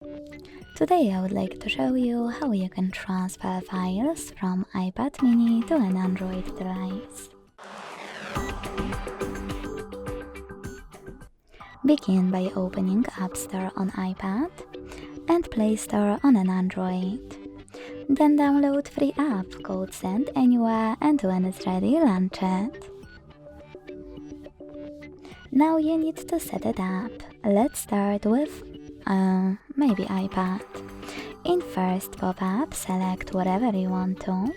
Today I would like to show you how you can transfer files from iPad mini to an Android device. Begin by opening App Store on iPad and Play Store on an Android. Then download free app called Send Anywhere, and when it's ready, launch it. Now you need to set it up. Let's start with maybe iPad. In first pop-up, select whatever you want to.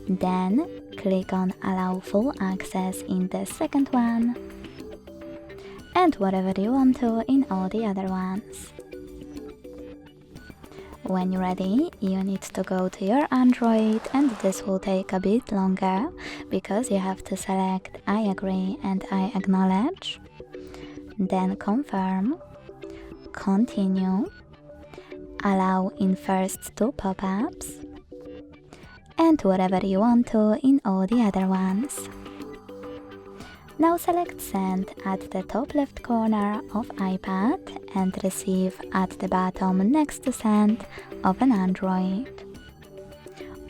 Then click on Allow Full Access in the second one, and whatever you want to in all the other ones. When you're ready, you need to go to your Android, and this will take a bit longer because you have to select I agree and I acknowledge, then confirm, continue, allow in first two pop-ups, and whatever you want to in all the other ones. Now select Send at the top left corner of iPad and Receive at the bottom next to Send of an Android.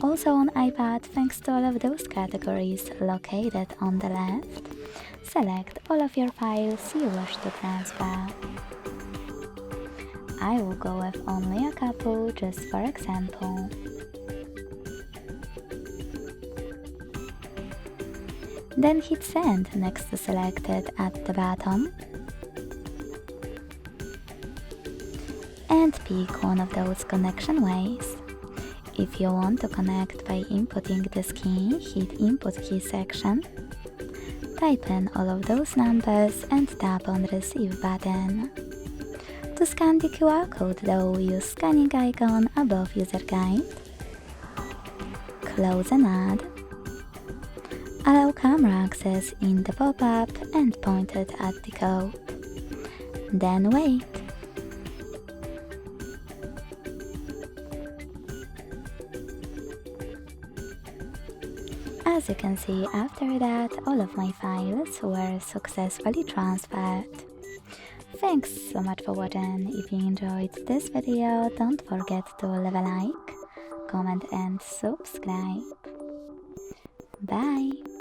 Also on iPad, thanks to all of those categories located on the left, select all of your files you wish to transfer. I will go with only a couple just for example. Then hit Send next to Selected at the bottom and pick one of those connection ways. If you want to connect by inputting this key, hit Input Key section, type in all of those numbers and tap on Receive button. To scan the QR code though, use scanning icon above User Guide, close and add, allow camera access in the pop-up and point it at the code. Then wait. As you can see, after that, all of my files were successfully transferred. Thanks so much for watching. If you enjoyed this video, don't forget to leave a like, comment and subscribe. Bye!